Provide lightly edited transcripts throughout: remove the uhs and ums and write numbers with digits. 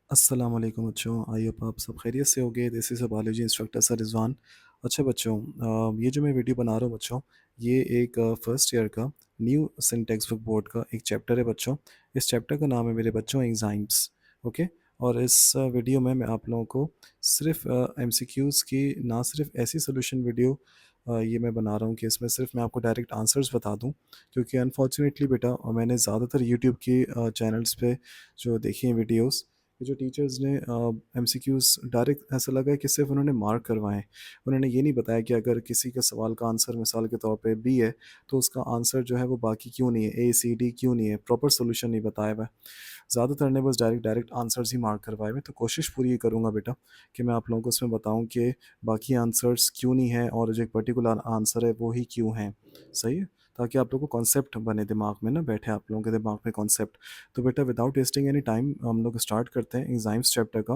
अस्सलाम वालेकुम बच्चों, आई होप आप सब खैरियत से होंगे। This is a biology instructor sir Rizwan. अच्छा बच्चों, ये जो मैं वीडियो बना रहा हूँ बच्चों, ये एक फर्स्ट ईयर का न्यू सिंटेक्स बुक बोर्ड का एक चैप्टर है बच्चों। इस चैप्टर का नाम है मेरे बच्चों एंजाइम्स। ओके। और इस वीडियो में मैं आप लोगों को सिर्फ एमसीक्यूज़ की, ना सिर्फ ऐसी सोल्यूशन वीडियो ये मैं बना रहा हूँ कि इसमें सिर्फ मैं आपको डायरेक्ट आंसर्स बता दूँ, क्योंकि अनफॉर्चुनेटली बेटा मैंने ज़्यादातर यूट्यूब की चैनल्स पे जो देखी हैं वीडियोस, ये जो टीचर्स ने एमसीक्यूज़ डायरेक्ट ऐसा लगा है कि सिर्फ उन्होंने मार्क करवाए हैं। उन्होंने ये नहीं बताया कि अगर किसी के सवाल का आंसर मिसाल के तौर पे बी है, तो उसका आंसर जो है वो बाकी क्यों नहीं है, ए सी डी क्यों नहीं है, प्रॉपर सोल्यूशन नहीं बताया हुआ है। ज़्यादातर ने बस डायरेक्ट डायरेक्ट आंसर्स ही मार्क करवाए हुए हैं। तो कोशिश पूरी ये करूँगा बेटा कि मैं आप लोगों को इसमें बताऊँ कि बाकी आंसर्स क्यों नहीं है और जो एक पर्टिकुलर आंसर है वो ही क्यों है। सही है? ताकि आप लोगों को कॉन्सेप्ट बने दिमाग में, ना बैठे आप लोगों के दिमाग में कॉन्सेप्ट। तो बेटा विदाउट वेस्टिंग एनी टाइम हम लोग स्टार्ट करते हैं एंजाइम्स चैप्टर का,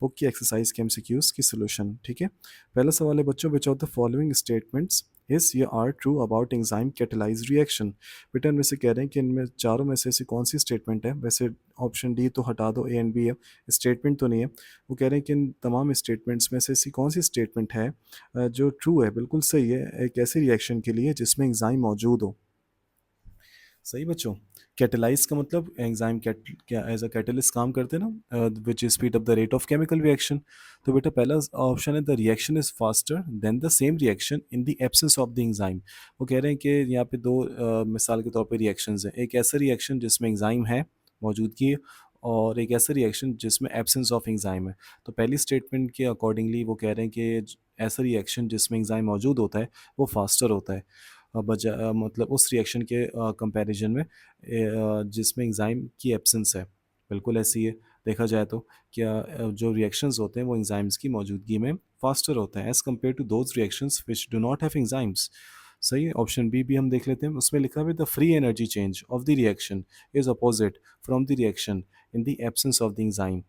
बुक की एक्सरसाइज के एमसीक्यूज़ की सॉल्यूशन। ठीक है? पहला सवाल है बच्चों, which of the following statements is या are true about enzyme catalyzed reaction. बेटा इनमें से कह रहे हैं कि इनमें चारों में से ऐसी कौन सी स्टेटमेंट है। वैसे ऑप्शन डी तो हटा दो, ए एंड बी है, स्टेटमेंट तो नहीं है। वो कह रहे हैं कि इन तमाम स्टेटमेंट्स में से ऐसी कौन सी स्टेटमेंट है जो ट्रू है, बिल्कुल सही है एक ऐसी रिएक्शन के लिए जिसमें एंजाइम मौजूद हो। सही बच्चों। कैटेलाइज का मतलब एंजाइम क्या एज अ कैटलिस्ट काम करते हैं ना, विच speed up the rate of chemical reaction. तो बेटा पहला ऑप्शन है the reaction is faster than the same reaction in the absence of the enzyme. वो कह रहे हैं कि यहाँ पे दो मिसाल के तौर पे रिएक्शंस हैं। एक ऐसा रिएक्शन जिसमें एंजाइम है, मौजूदगी है, और एक ऐसा रिएक्शन जिसमें एब्सेंस ऑफ एंजाइम है। तो पहली स्टेटमेंट के अकॉर्डिंगली वो कह रहे हैं कि ऐसा रिएक्शन जिसमें एंजाइम मौजूद होता है वो फास्टर होता है, मतलब उस रिएक्शन के कंपैरिजन में जिसमें एंजाइम की एब्सेंस है। बिल्कुल ऐसी है। देखा जाए तो क्या जो रिएक्शंस होते हैं वो एंजाइम्स की मौजूदगी में फास्टर होते हैं as compare to those reactions which do not have enzymes. सही है। ऑप्शन बी भी हम देख लेते हैं। उसमें लिखा हुआ है the free energy change of the reaction is opposite from the reaction in the absence of the enzyme.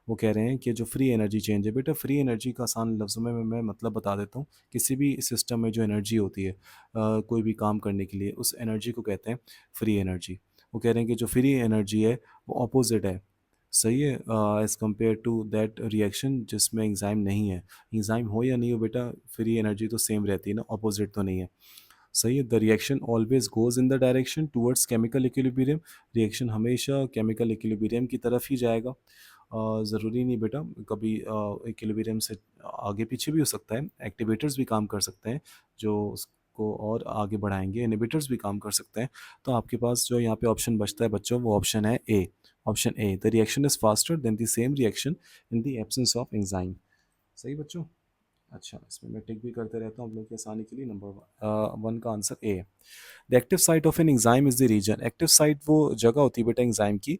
वो कह रहे हैं कि जो फ्री एनर्जी चेंज है, बेटा फ्री एनर्जी का आसान लफ्ज़ों में मैं मतलब बता देता हूँ। किसी भी सिस्टम में जो एनर्जी होती है कोई भी काम करने के लिए, उस एनर्जी को कहते हैं फ्री एनर्जी। वो कह रहे हैं कि जो फ्री एनर्जी है वो अपोजिट है, सही है, as compare to that reaction जिसमें एंजाइम नहीं है। एंजाइम हो या नहीं हो बेटा, फ्री एनर्जी तो सेम रहती है ना, अपोजिट तो नहीं है। सही है। The reaction always goes in the direction towards chemical equilibrium. Reaction हमेशा केमिकल इक्विलिब्रियम की तरफ ही जाएगा। ज़रूरी नहीं बेटा कभी इक्विलिब्रियम से आगे पीछे भी हो सकता है। एक्टिवेटर्स भी काम कर सकते हैं जो उसको और आगे बढ़ाएंगे, इनहिबिटर्स भी काम कर सकते हैं। तो आपके पास जो यहाँ पे ऑप्शन बचता है बच्चों, वो ऑप्शन है A. Option A, the reaction is faster than the same reaction in the absence of enzyme. सही बच्चों। अच्छा, इसमें मैं टिक भी करते रहता हूँ आप लोगों की आसानी के लिए। नंबर वन का आंसर ए है। The active site of an enzyme is the reason. Active site वो जगह होती है बेटा एंजाइम की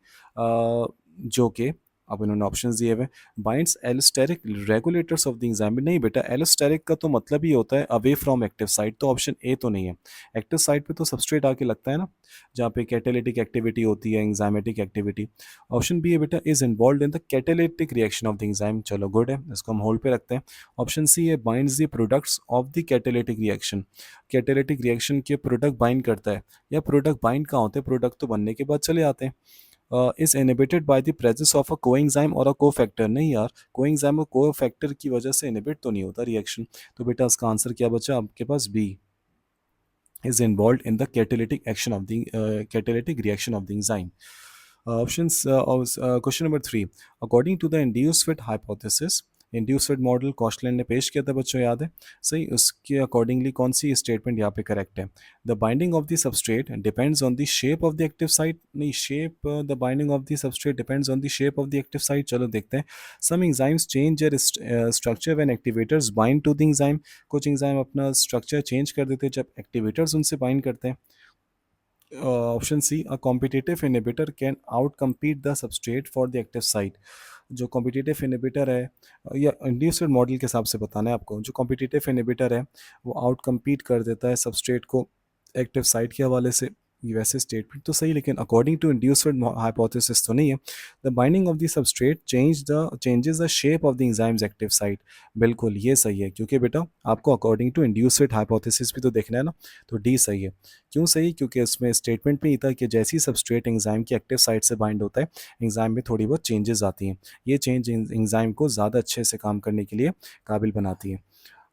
जो कि, अब इन्होंने ऑप्शंस दिए हुए, binds allosteric regulators of the enzyme. नहीं बेटा, एलोस्टेरिक का तो मतलब ही होता है अवे फ्रॉम एक्टिव साइट, तो ऑप्शन ए तो नहीं है। एक्टिव साइट पे तो सबस्ट्रेट आके लगता है ना, जहाँ पे कैटालिटिक एक्टिविटी होती है, एंजाइमेटिक एक्टिविटी। ऑप्शन बी है बेटा, is involve in the catalytic reaction of the enzyme. चलो गुड है, इसको हम होल्ड पे रखते हैं। ऑप्शन सी है, binds the products of the catalytic reaction. Catalytic reaction के प्रोडक्ट बाइंड करता है। या प्रोडक्ट बाइंड कहाँ होते हैं, प्रोडक्ट तो बनने के बाद चले आते हैं। Is inhibited by the presence of a coenzyme और अ कोफैक्टर। नहीं यार, कोएंजाइम और कोफैक्टर की वजह से इनहिबिट तो नहीं होता रिएक्शन। तो बेटा इसका आंसर क्या बचा आपके पास, B, is involved in the catalytic action of the catalytic reaction of the enzyme. Question number 3. According to the induced fit hypothesis, induced fit model Koshland ने पेश किया था बच्चों, याद है? सही, उसके अकॉर्डिंगली कौन सी स्टेटमेंट यहाँ पे करेक्ट है? The binding of the substrate depends on the shape of the active site. नहीं, shape, the binding of the substrate depends on the shape of the active site. चलो देखते हैं। Some enzymes change their structure when activators bind to the enzyme. कुछ enzyme अपना structure change कर देते हैं जब एक्टिवेटर्स उनसे बाइंड करते हैं। Option C, a competitive inhibitor can out compete the substrate for the active site. जो कॉम्पिटिटिव इनहिबिटर है, या इंड्यूस्ड मॉडल के हिसाब से बताना है आपको, जो कॉम्पिटिटिव इनहिबिटर है वो आउट कम्पीट कर देता है सबस्ट्रेट को एक्टिव साइट के हवाले से। ये वैसे स्टेटमेंट तो सही, लेकिन अकॉर्डिंग टू इंड्यूस्ड हाइपोथेसिस तो नहीं है। The binding of the substrate changes the shape of the enzymes active site. बिल्कुल ये सही है, क्योंकि बेटा आपको अकॉर्डिंग टू इंड्यूस्ड हाइपोथेसिस भी तो देखना है ना। तो डी सही है। क्यों सही? क्योंकि उसमें स्टेटमेंट में ही था कि जैसी सबस्ट्रेट एंजाइम की एक्टिव साइट से बाइंड होता है, एंजाइम में थोड़ी बहुत चेंजेस आती हैं। ये चेंज एंजाइम को ज़्यादा अच्छे से काम करने के लिए काबिल बनाती है।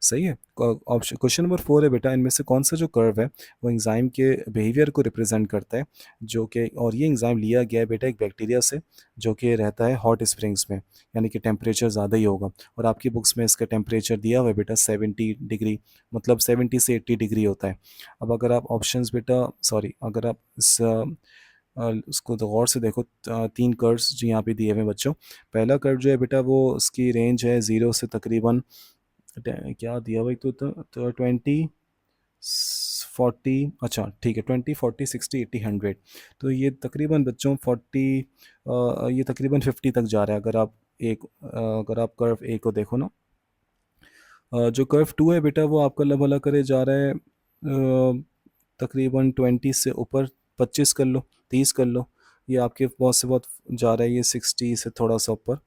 सही है। ऑप्शन क्वेश्चन नंबर 4 है बेटा, इनमें से कौन सा जो कर्व है वो एंजाइम के बिहेवियर को रिप्रेजेंट करता है, जो कि, और ये एंजाइम लिया गया है बेटा एक बैक्टीरिया से जो कि रहता है हॉट स्प्रिंग्स में, यानी कि टेम्परेचर ज़्यादा ही होगा। और आपकी बुक्स में इसका टेम्परेचर दिया हुआ है बेटा 70 डिग्री, मतलब 70 से 80 डिग्री होता है। अब अगर आप ऑप्शंस बेटा, सॉरी, अगर आप इस उसको तो गौर से देखो, 3 कर्व्स जो यहाँ पे दिए हुए हैं बच्चों। पहला कर्व जो है बेटा वो उसकी रेंज है 0 से तकरीबन क्या दिया भाई, तो 20 40, अच्छा ठीक है, 20 40 60 80 100। तो ये तकरीबन बच्चों 40, ये तकरीबन 50 तक जा रहा है। अगर आप कर्व ए को देखो ना, जो कर्व 2 है बेटा वो आपका अल्लाह भला करे जा रहा है तकरीबन 20 से ऊपर, 25 कर लो, 30 कर लो। ये आपके बहुत से बहुत जा रहा है, ये 60 से थोड़ा सा ऊपर।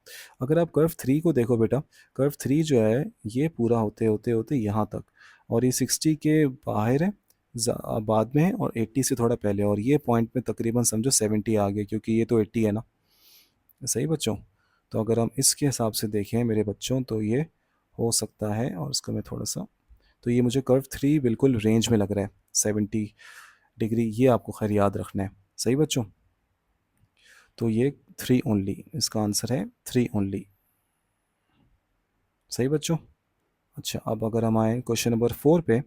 अगर आप कर्व 3 को देखो बेटा, कर्व 3 जो है ये पूरा होते होते होते यहाँ तक, और ये 60 के बाहर है, बाद में है, और 80 से थोड़ा पहले, और ये पॉइंट में तकरीबन समझो 70 आ गया, क्योंकि ये तो 80 है ना। सही बच्चों। तो अगर हम इसके हिसाब से देखें मेरे बच्चों, तो ये हो सकता है, और इसका मैं थोड़ा सा, तो ये मुझे कर्व 3 बिल्कुल रेंज में लग रहा है, 70 डिग्री, ये आपको खैर याद रखना है। सही बच्चों। तो ये 3 ओनली, इसका आंसर है 3 ओनली। सही बच्चों। अच्छा, अब अगर हम आए क्वेश्चन नंबर 4 पे,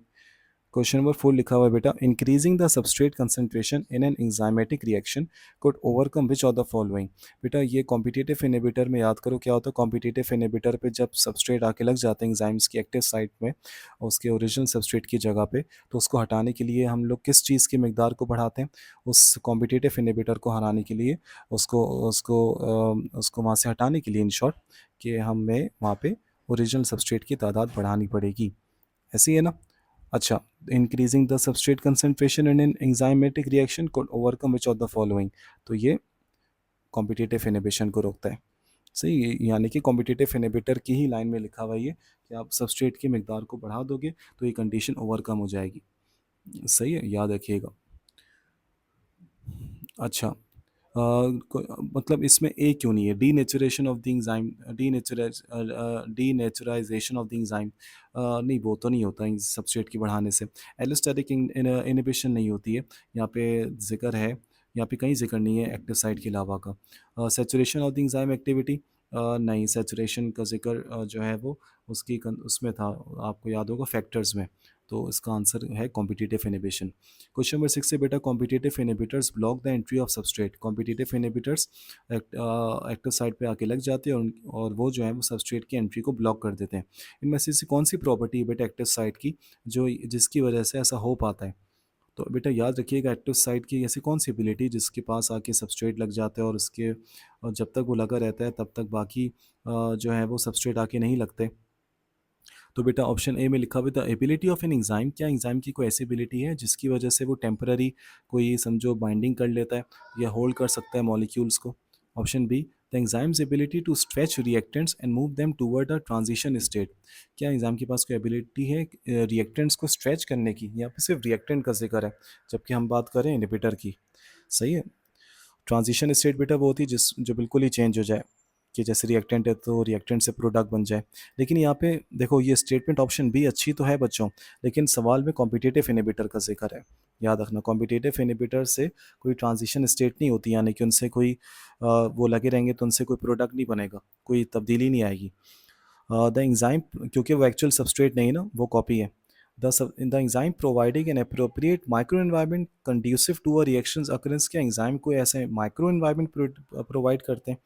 क्वेश्चन नंबर 4 लिखा हुआ है बेटा, increasing the substrate concentration in an enzymatic reaction could overcome which of the following. बेटा ये कॉम्पिटिटिव इनहिबिटर में याद करो क्या होता है। कॉम्पिटिटिव इनहिबिटर पे जब सबस्ट्रेट आके लग जाते हैं एंजाइम्स की एक्टिव साइट में, उसके ओरिजिनल सबस्ट्रेट की जगह पे, तो उसको हटाने के लिए हम लोग किस चीज़ की मकदार को बढ़ाते हैं? उस कॉम्पिटिटिव इनहिबिटर को हराने के लिए, उसको उसको उसको वहाँ से हटाने के लिए, इन शॉर्ट, कि हमें वहाँ पे ओरिजिनल सबस्ट्रेट की तादाद बढ़ानी पड़ेगी। ऐसी है ना। अच्छा, increasing the substrate concentration in an enzymatic reaction could overcome which of the following. तो ये कॉम्पिटिटिव इनहिबिशन को रोकता है। सही, यानी कि कॉम्पिटिटिव इनहिबिटर की ही लाइन में लिखा हुआ है ये, कि आप सबस्ट्रेट की मिकदार को बढ़ा दोगे तो ये कंडीशन ओवरकम हो जाएगी। सही है, याद रखिएगा। अच्छा, मतलब इसमें ए क्यों नहीं है? Denaturation of the enzyme, denaturization of the enzyme, नहीं वो तो नहीं होता सबस्ट्रेट की बढ़ाने से। एलोस्टेटिक इनहिबिशन नहीं होती है, यहाँ पे जिक्र है, यहाँ पे कहीं जिक्र नहीं है एक्टिव साइट के अलावा का। Saturation of the enzyme activity, नहीं, सेचुरेशन का जिक्र जो है वो उसमें था, आपको याद होगा फैक्टर्स में। तो इसका आंसर है कॉम्पिटिटिव इनहिबिशन। क्वेश्चन नंबर 6 से बेटा, competitive inhibitors block the entry of substrate. Competitive inhibitors active site पे आके लग जाते हैं, और वो जो है वो सबस्ट्रेट की एंट्री को ब्लॉक कर देते हैं। इनमें से कौन सी प्रॉपर्टी है बेटा एक्टिव साइट की जो जिसकी वजह से ऐसा हो पाता है? तो बेटा याद रखिएगा, एक्टिव साइट की ऐसी कौन सी एबिलिटी जिसके पास आके सबस्ट्रेट लग जाता है, और जब तक वो लगा रहता है तब तक बाकी जो है वो सबस्ट्रेट आके नहीं लगते। तो बेटा ऑप्शन ए में लिखा हुआ था एबिलिटी ऑफ एन एंजाइम। क्या एंजाइम की कोई ऐसी एबिलिटी है जिसकी वजह से वो टेम्पररी कोई समझो बाइंडिंग कर लेता है या होल्ड कर सकता है मॉलिक्यूल्स को? Option B, the enzymes ability to stretch reactants and move them toward a transition state. क्या एंजाइम के पास कोई एबिलिटी है रिएक्टेंट्स को स्ट्रेच करने की? यहाँ पे सिर्फ रिएक्टेंट का जिक्र है, जबकि हम बात करें इनहिबिटर की। सही है। ट्रांजिशन स्टेट बेटा वो होती है जो बिल्कुल ही चेंज हो जाए, कि जैसे रिएक्टेंट है तो रिएक्टेंट से प्रोडक्ट बन जाए। लेकिन यहाँ पे देखो, ये स्टेटमेंट ऑप्शन बी अच्छी तो है बच्चों, लेकिन सवाल में कॉम्पिटिटिव इनहिबिटर का जिक्र है। याद रखना, कॉम्पिटिटिव इनहिबिटर से कोई ट्रांजिशन स्टेट नहीं होती, यानी कि उनसे कोई वो लगे रहेंगे तो उनसे कोई प्रोडक्ट नहीं बनेगा, कोई तब्दीली नहीं आएगी। द एंजाइम, क्योंकि वो एक्चुअल सबस्ट्रेट नहीं है ना, वो कॉपी है। The enzyme providing an appropriate micro environment conducive to a reactions occurrence. के एंजाइम को ऐसे माइक्रो इन्वायरमेंट प्रोवाइड करते हैं?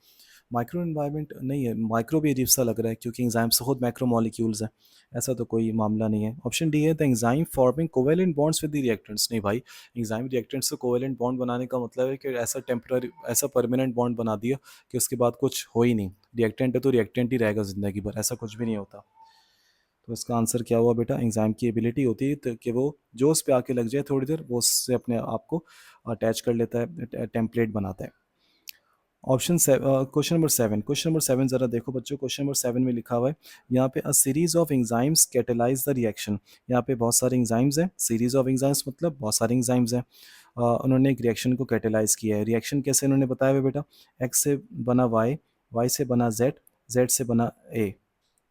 माइक्रो इन्वायरमेंट नहीं है, माइक्रो भी अजीब सा लग रहा है, क्योंकि एंजाइम्स तो खुद मैक्रो मॉलिक्यूल्स हैं। ऐसा तो कोई मामला नहीं है। ऑप्शन डी है the enzyme forming covalent bonds with the reactants. नहीं भाई, एंजाइम रिएक्टेंट्स से कोवेलेंट बॉन्ड बनाने का मतलब है कि ऐसा टेम्पररी, ऐसा परमानेंट बॉन्ड बना दिया कि उसके बाद कुछ हो ही नहीं। रिएक्टेंट है तो रिएक्टेंट ही रहेगा ज़िंदगी भर, ऐसा कुछ भी नहीं होता। तो इसका आंसर क्या हुआ बेटा, एंजाइम की एबिलिटी होती है तो कि वो जो उस पे आके लग जाए थोड़ी देर, वो उससे अपने आप को अटैच कर लेता है, टेम्पलेट बनाता है। Option question number 7, question number 7 जरा देखो बच्चों, क्वेश्चन नंबर 7 में लिखा हुआ है यहाँ पे a series of enzymes catalyse the reaction. यहाँ पे बहुत सारे एंजाइम्स हैं, सीरीज ऑफ एंजाइम्स मतलब बहुत सारे एंजाइम्स हैं। उन्होंने एक रिएक्शन को कैटेलाइज किया है। रिएक्शन कैसे उन्होंने बताया हुआ बेटा, एक्स से बना वाई, वाई से बना जेड, जेड से बना ए।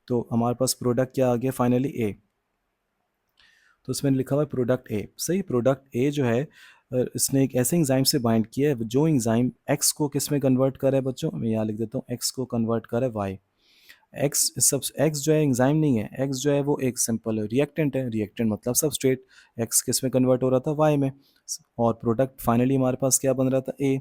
तो हमारे पास प्रोडक्ट क्या आ गया फाइनली, ए। तो उसमें लिखा हुआ है प्रोडक्ट ए, सही। प्रोडक्ट ए जो है इसने एक ऐसे एंजाइम से बाइंड किया है जो एंजाइम एक्स को किस में कन्वर्ट कर रहा है बच्चों, मैं यहाँ लिख देता हूँ, एक्स को कन्वर्ट कर रहा है वाई। एक्स सब, एक्स जो है एंजाइम नहीं है, एक्स जो है वो एक सिंपल रिएक्टेंट है, रिएक्टेंट मतलब सबस्ट्रेट। एक्स किस में कन्वर्ट हो रहा था, वाई में। और प्रोडक्ट फाइनली हमारे पास क्या बन रहा था, ए।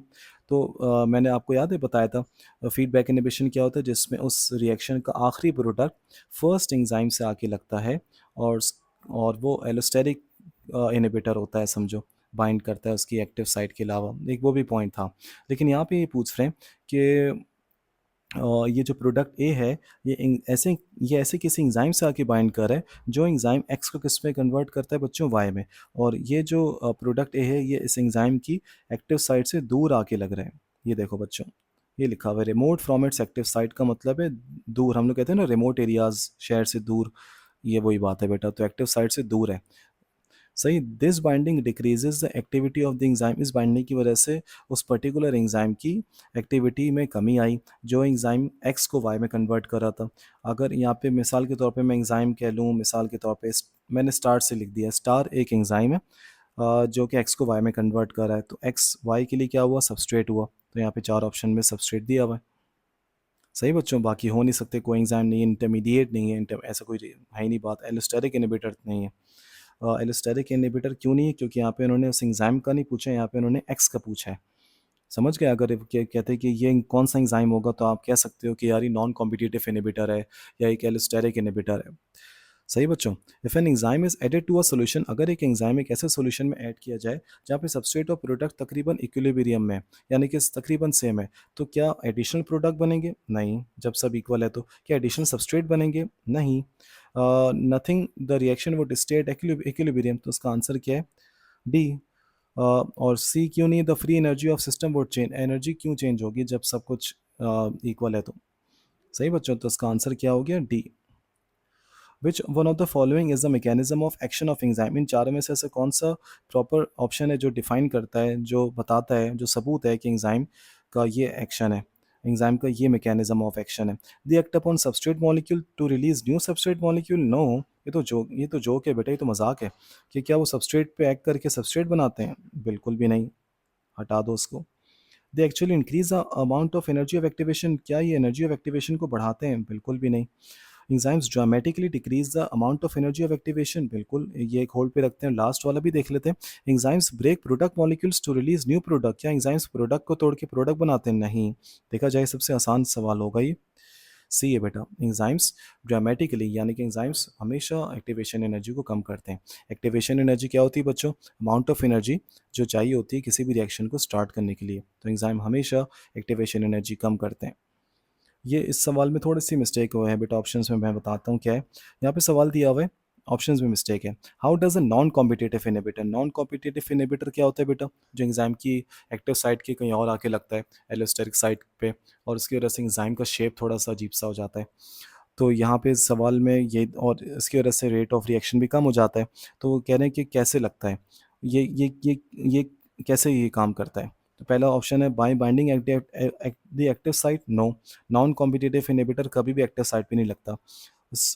तो मैंने आपको याद है बताया था फीडबैक इनहिबिशन क्या होता है, जिसमें उस रिएक्शन का आखिरी प्रोडक्ट फर्स्ट एंजाइम से आके लगता है, और वो एलोस्टेरिक इनहिबिटर होता है समझो, बाइंड करता है उसकी एक्टिव साइट के अलावा, एक वो भी पॉइंट था। लेकिन यहाँ पे ये पूछ रहे हैं कि ये जो प्रोडक्ट ए है, ये ऐसे किसी एंजाइम से आके बाइंड कर रहा है जो एंजाइम एक्स को किस में कन्वर्ट करता है बच्चों, वाई में। और ये जो प्रोडक्ट ए है, ये इस एंजाइम की एक्टिव साइट से दूर आके लग रहा है। ये देखो बच्चों, ये लिखा हुआ है remote from its active site, का मतलब है दूर। हम लोग कहते हैं ना रिमोट एरियाज, शहर से दूर, ये वही बात है बेटा। तो एक्टिव साइट से दूर है, सही। This binding decreases the activity of the enzyme, इस बाइंडिंग की वजह से उस पर्टिकुलर एंजाइम की एक्टिविटी में कमी आई जो एंजाइम एक्स को वाई में कन्वर्ट कर रहा था। अगर यहाँ पे मिसाल के तौर पे मैं एंजाइम कह लूँ, मिसाल के तौर पे मैंने स्टार से लिख दिया, स्टार एक एंजाइम है जो कि एक्स को वाई में कन्वर्ट कर रहा है। तो एक्स वाई के लिए क्या हुआ, सबस्ट्रेट हुआ। तो यहाँ पे 4 ऑप्शन में सबस्ट्रेट दिया हुआ है, सही बच्चों। बाकी हो नहीं सकते, कोई एंजाइम नहीं है, इंटरमीडिएट नहीं है, ऐसा कोई है ही नहीं बात। एलोस्टेरिक इनहिबिटर नहीं है। एलोस्टेरिक इनहिबिटर क्यों नहीं है, क्योंकि यहाँ पे उन्होंने उस एंजाइम का नहीं पूछा है, यहाँ पे उन्होंने एक्स का पूछा है। समझ गए। अगर कहते हैं कि ये कौन सा एंजाइम होगा, तो आप कह सकते हो कि यार ये नॉन कॉम्पिटिटिव इनहिबिटर है या एक एलोस्टेरिक इनहिबिटर है, सही बच्चों। If an enzyme is added to a solution, अगर एक एंजाइम एक ऐसे सॉल्यूशन में ऐड किया जाए जहाँ पे सबस्ट्रेट और प्रोडक्ट तकरीबन इक्विलिब्रियम में है, यानी कि तकरीबन सेम है, तो क्या एडिशनल प्रोडक्ट बनेंगे, नहीं। जब सब इक्वल है तो क्या एडिशनल सबस्ट्रेट बनेंगे, नहीं। Nothing the reaction would stay at equilibrium, तो उसका आंसर क्या है, डी। और सी क्यों नहीं, the free energy of system would change, energy क्यों चेंज होगी जब सब कुछ इक्वल है तो, सही बच्चों। तो इसका आंसर क्या हो गया, D. Which one of the following is the mechanism of action of enzyme, इन चारों में से ऐसा कौन सा प्रॉपर ऑप्शन है जो डिफाइन करता है, जो बताता है, जो सबूत है कि एंजाइम का ये एक्शन है, एंजाइम का ये मैकेनिज्म ऑफ एक्शन है। The act upon substrate molecule to release new substrate molecule, no. ये तो जोक है बेटा, ये तो मजाक है कि क्या वो सबस्ट्रेट पे एक्ट करके सबस्ट्रेट बनाते हैं, बिल्कुल भी नहीं, हटा दो उसको। They actually increase the amount of energy of activation, क्या ये एनर्जी ऑफ एक्टिवेशन को बढ़ाते हैं, बिल्कुल भी नहीं। Enzymes dramatically decrease the amount of energy of activation, बिल्कुल। ये एक होल्ड पे रखते हैं, लास्ट वाला भी देख लेते हैं। Enzymes break product molecules to release new product, क्या एंजाइम्स प्रोडक्ट को तोड़ के प्रोडक्ट बनाते हैं, नहीं। देखा जाए सबसे आसान सवाल होगा ये, सी है बेटा। एंजाइम्स ड्रामेटिकली, यानी कि एंजाइम्स हमेशा एक्टिवेशन एनर्जी को कम करते हैं। एक्टिवेशन एनर्जी क्या होती है बच्चों, अमाउंट ऑफ एनर्जी जो चाहिए होती है किसी भी रिएक्शन को स्टार्ट करने के लिए। तो एंजाइम हमेशा एक्टिवेशन एनर्जी कम करते हैं। ये इस सवाल में थोड़ी सी मिस्टेक हुआ है बेटा, ऑप्शंस में मैं बताता हूँ क्या है। यहाँ पे सवाल दिया हुआ है, ऑप्शंस में मिस्टेक है। How does a non competitive inhibitor, non competitive inhibitor क्या होता है बेटा, जो एंजाइम की एक्टिव साइट के कहीं और आके लगता है, एलोस्टेरिक साइट पे, और उसकी वजह से एंजाइम का शेप थोड़ा सा अजीब सा हो जाता है। तो यहाँ पे सवाल में ये, और इसकी वजह से रेट ऑफ रिएक्शन भी कम हो जाता है। तो वो कह रहे हैं कि कैसे लगता है, ये कैसे ये काम करता है। तो पहला ऑप्शन है by binding the active site, no. Non competitive inhibitor कभी भी एक्टिव साइट पे नहीं लगता।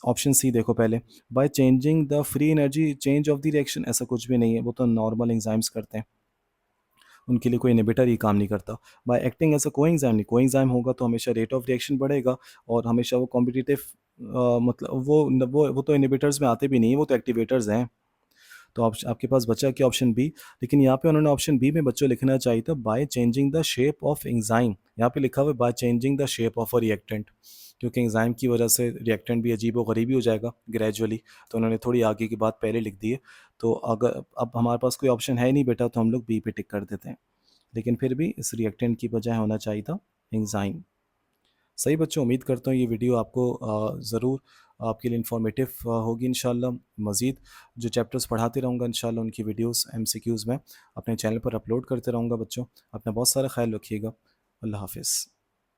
ऑप्शन सी देखो पहले, by changing the free energy change of the reaction, ऐसा कुछ भी नहीं है, वो तो नॉर्मल एंजाइम्स करते हैं, उनके लिए कोई इनहिबिटर ही काम नहीं करता। बाय एक्टिंग ऐसा कोई एंजाइम नहीं, कोई एंजाइम होगा तो हमेशा रेट ऑफ रिएक्शन बढ़ेगा, और हमेशा वो कॉम्पिटिटिव, मतलब वो तो इनहिबिटर्स में आते भी नहीं, वो तो एक्टिवेटर्स हैं। तो आपके पास बचा क्या, ऑप्शन बी। लेकिन यहाँ पे उन्होंने ऑप्शन बी में बच्चों लिखना चाहिए था by changing the shape of enzyme, यहाँ पे लिखा हुआ है by changing the shape of a reactant, क्योंकि एंजाइम की वजह से रिएक्टेंट भी अजीब व गरीबी हो जाएगा ग्रेजुअली। तो उन्होंने थोड़ी आगे की बात पहले लिख दी है। तो अगर अब हमारे पास कोई ऑप्शन है नहीं बेटा, तो हम लोग बी पे टिक कर देते हैं। लेकिन फिर भी इस रिएक्टेंट की बजाय होना चाहिए था एंजाइम। सही बच्चों, उम्मीद करता हूँ ये वीडियो आपको ज़रूर आपके लिए इन्फॉर्मेटिव होगी इंशाल्लाह। मज़ीद जो चैप्टर्स पढ़ाते रहूँगा इंशाल्लाह, उनकी वीडियोस MCQs में अपने चैनल पर अपलोड करते रहूँगा बच्चों। अपना बहुत सारा ख्याल रखिएगा। अल्लाह हाफ़िज़।